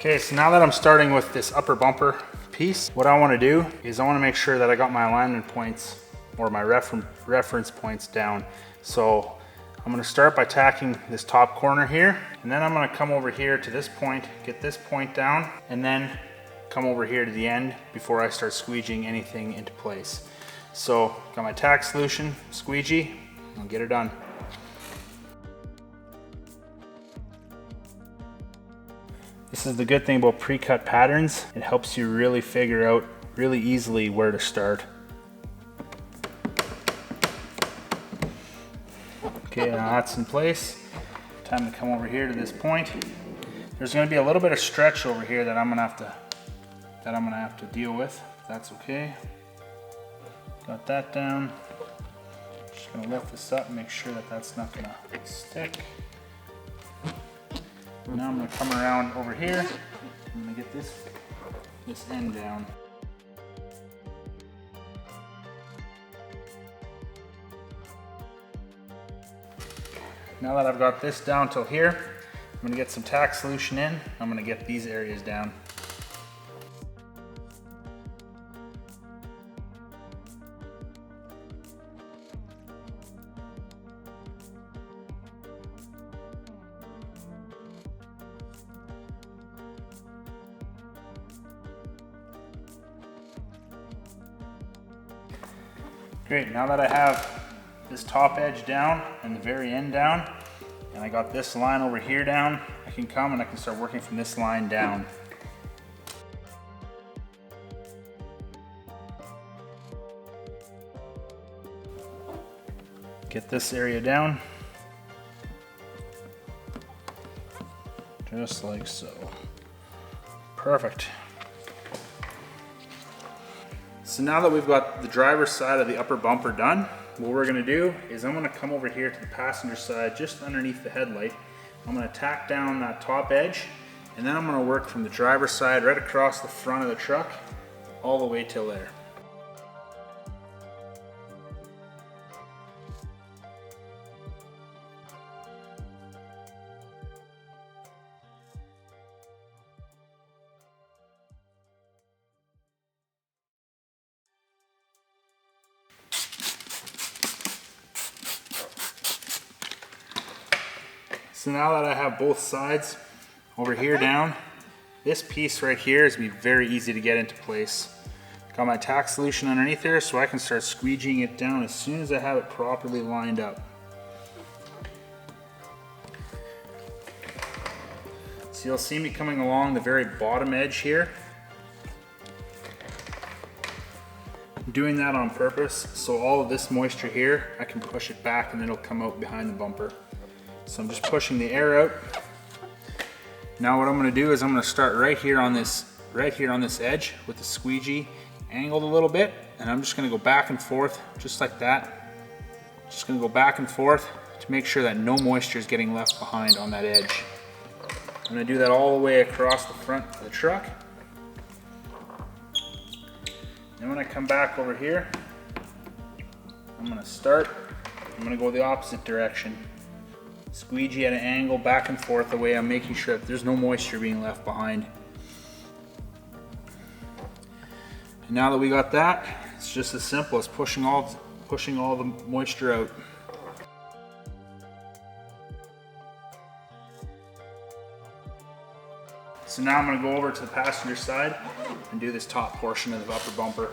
Okay, so now that I'm starting with this upper bumper piece, what I want to do is I want to make sure that I got my alignment points or my reference points down. So I'm going to start by tacking this top corner here, and then I'm going to come over here to this point, get this point down, and then come over here to the end before I start squeegeeing anything into place. So got my tack solution, squeegee, I'll get it done. This is the good thing about pre-cut patterns. It helps you really figure out really easily where to start. Okay, now that's in place. Time to come over here to this point. There's going to be a little bit of stretch over here that I'm going to have to deal with. That's okay. Got that down. Just going to lift this up and make sure that that's not going to stick. Now I'm going to come around over here. I'm going to get this end down. Now that I've got this down till here, I'm going to get some tack solution in. I'm going to get these areas down. Great, now that I have this top edge down and the very end down, and I got this line over here down, I can come and I can start working from this line down. Get this area down, just like so. Perfect. So now that we've got the driver's side of the upper bumper done, what we're going to do is I'm going to come over here to the passenger side just underneath the headlight. I'm going to tack down that top edge, and then I'm going to work from the driver's side right across the front of the truck all the way till there. So now that I have both sides over here down, this piece right here is going to be very easy to get into place. Got my tack solution underneath there so I can start squeegeeing it down as soon as I have it properly lined up. So you'll see me coming along the very bottom edge here. I'm doing that on purpose so all of this moisture here, I can push it back and it'll come out behind the bumper. So I'm just pushing the air out. Now what I'm going to do is I'm going to start right here on this edge with the squeegee angled a little bit, and I'm just going to go back and forth just like that. Just going to go back and forth to make sure that no moisture is getting left behind on that edge. I'm going to do that all the way across the front of the truck. Then when I come back over here, I'm going to go the opposite direction. Squeegee at an angle back and forth the way I'm making sure that there's no moisture being left behind. And now that we got that, it's just as simple as pushing all the moisture out. So now I'm going to go over to the passenger side and do this top portion of the upper bumper.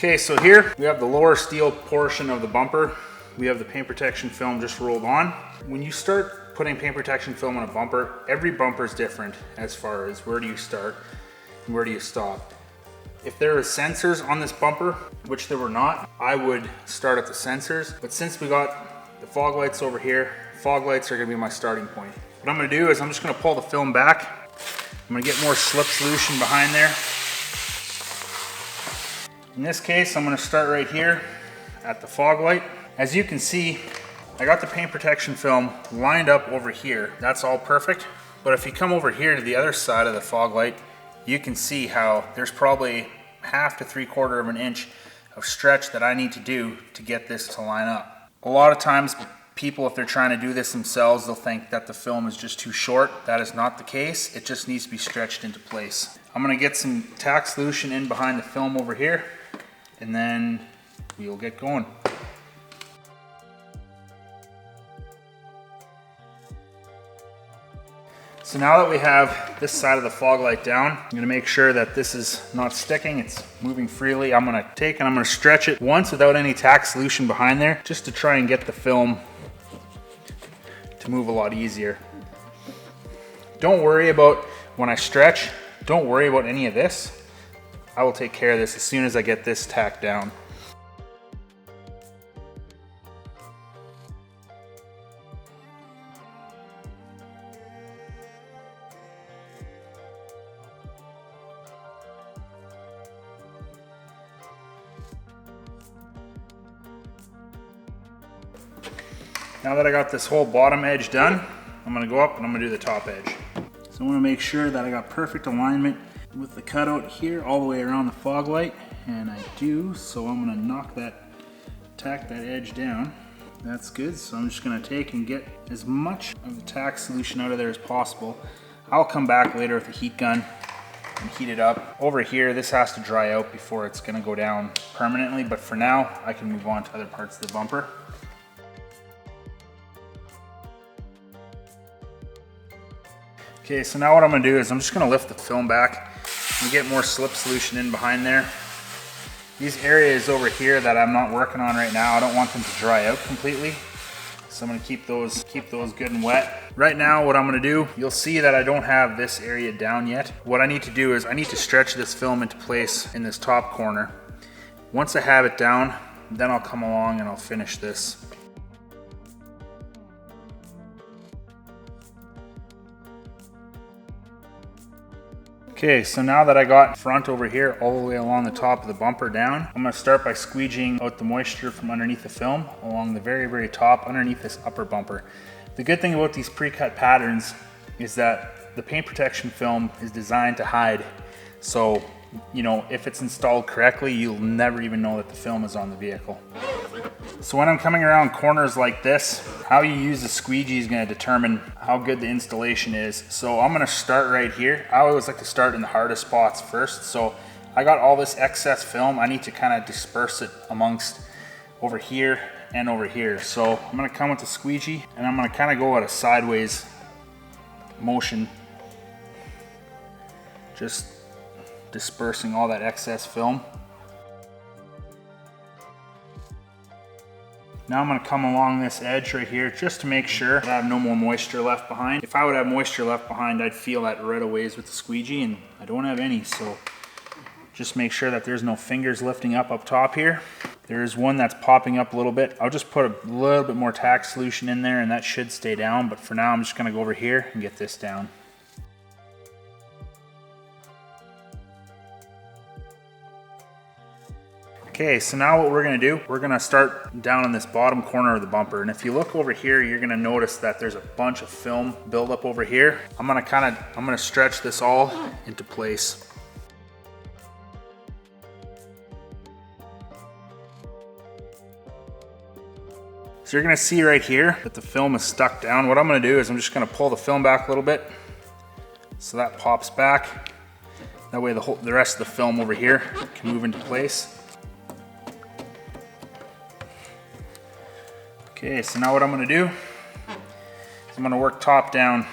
Okay, so here we have the lower steel portion of the bumper we have the paint protection film just rolled on. When you start putting paint protection film on a bumper, every bumper is different as far as where do you start and where do you stop. If there are sensors on this bumper, which there were not, I would start at the sensors. But since we got the fog lights over here, fog lights are gonna be my starting point. What I'm gonna do is I'm just gonna pull the film back. I'm gonna get more slip solution behind there. In this case, I'm gonna start right here at the fog light. As you can see, I got the paint protection film lined up over here. That's all perfect. But if you come over here to the other side of the fog light, you can see how there's probably 1/2 to 3/4 of an inch of stretch that I need to do to get this to line up. A lot of times people, if they're trying to do this themselves, they'll think that the film is just too short. That is not the case. It just needs to be stretched into place. I'm gonna get some tack solution in behind the film over here, and then we'll get going. So now that we have this side of the fog light down, I'm gonna make sure that this is not sticking, it's moving freely. I'm gonna take and I'm gonna stretch it once without any tack solution behind there, just to try and get the film to move a lot easier. Don't worry about when I stretch, don't worry about any of this. I will take care of this as soon as I get this tacked down. Now that I got this whole bottom edge done, I'm gonna go up and I'm gonna do the top edge. So I wanna make sure that I got perfect alignment with the cutout here all the way around the fog light, and I do, so I'm gonna tack that edge down. That's good, so I'm just gonna take and get as much of the tack solution out of there as possible. I'll come back later with a heat gun and heat it up. Over here, this has to dry out before it's gonna go down permanently, but for now, I can move on to other parts of the bumper. Okay, so now what I'm gonna do is I'm just gonna lift the film back and get more slip solution in behind there. These areas over here that I'm not working on right now, I don't want them to dry out completely. So I'm gonna keep those good and wet. Right now, what I'm gonna do, you'll see that I don't have this area down yet. What I need to do is I need to stretch this film into place in this top corner. Once I have it down, then I'll come along and I'll finish this. Okay, so now that I got front over here all the way along the top of the bumper down, I'm gonna start by squeegeeing out the moisture from underneath the film along the very, very top underneath this upper bumper. The good thing about these pre-cut patterns is that the paint protection film is designed to hide. So, you know, if it's installed correctly, you'll never even know that the film is on the vehicle. So when I'm coming around corners like this, how you use the squeegee is going to determine how good the installation is. So I'm going to start right here. I always like to start in the hardest spots first. So I got all this excess film. I need to kind of disperse it amongst over here and over here. So I'm going to come with the squeegee and I'm going to kind of go at a sideways motion, just dispersing all that excess film. Now I'm going to come along this edge right here just to make sure that I have no more moisture left behind. If I would have moisture left behind, I'd feel that right away with the squeegee, and I don't have any, so just make sure that there's no fingers lifting up top here. There is one that's popping up a little bit. I'll just put a little bit more tack solution in there and that should stay down, but for now I'm just going to go over here and get this down. Okay, so now what we're gonna do, we're gonna start down in this bottom corner of the bumper. And if you look over here, you're gonna notice that there's a bunch of film buildup over here. I'm gonna stretch this all into place. So you're gonna see right here that the film is stuck down. What I'm gonna do is I'm just gonna pull the film back a little bit so that pops back. That way the rest of the film over here can move into place. Okay, so now what I'm gonna do is I'm gonna work top down.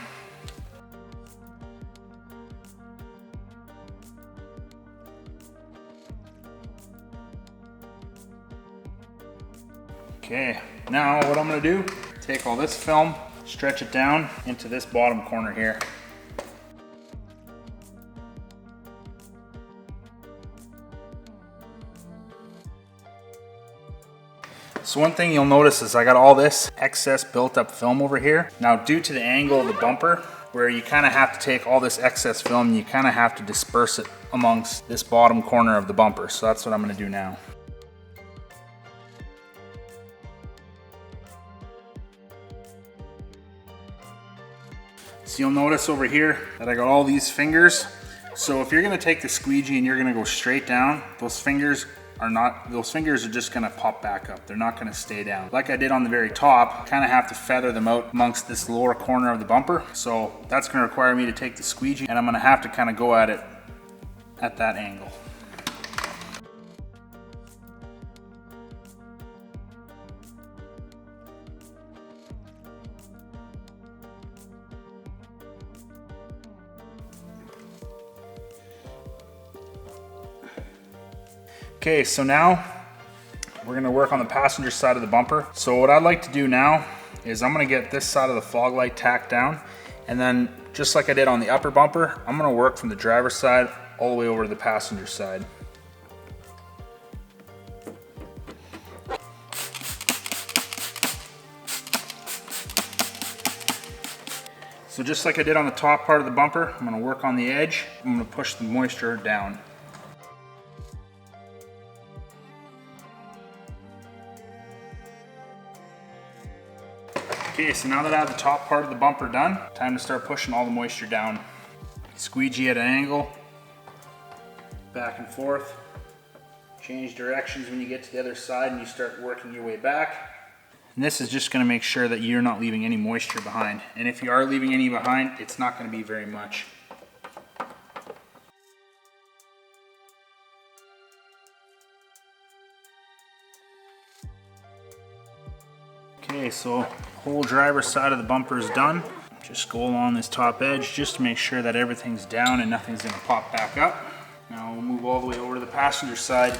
Okay, Now what I'm gonna do, take all this film, stretch it down into this bottom corner here. So one thing you'll notice is I got all this excess built up film over here. Now due to the angle of the bumper, where you kind of have to take all this excess film, you kind of have to disperse it amongst this bottom corner of the bumper. So that's what I'm gonna do now. So you'll notice over here that I got all these fingers. So if you're gonna take the squeegee and you're gonna go straight down, those fingers are just gonna pop back up. They're not gonna stay down. Like I did on the very top, kind of have to feather them out amongst this lower corner of the bumper. So that's gonna require me to take the squeegee and I'm gonna have to kind of go at it at that angle. Okay, so now we're gonna work on the passenger side of the bumper. So what I'd like to do now is I'm gonna get this side of the fog light tacked down, and then just like I did on the upper bumper, I'm gonna work from the driver's side all the way over to the passenger side. So just like I did on the top part of the bumper, I'm gonna work on the edge. I'm gonna push the moisture down. Okay, so now that I have the top part of the bumper done, time to start pushing all the moisture down. Squeegee at an angle, back and forth. Change directions when you get to the other side and you start working your way back. And this is just gonna make sure that you're not leaving any moisture behind. And if you are leaving any behind, it's not gonna be very much. Okay, so whole driver's side of the bumper is done. Just go along this top edge just to make sure that everything's down and nothing's gonna pop back up. Now we'll move all the way over to the passenger side.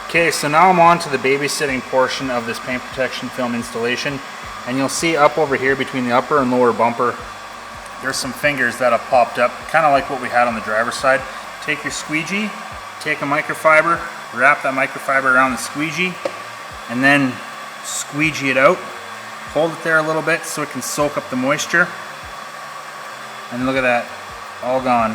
Okay, so now I'm on to the babysitting portion of this paint protection film installation, and you'll see up over here between the upper and lower bumper, there's some fingers that have popped up, kind of like what we had on the driver's side. Take your squeegee, take a microfiber, wrap that microfiber around the squeegee, and then squeegee it out. Hold it there a little bit so it can soak up the moisture, and look at that, all gone.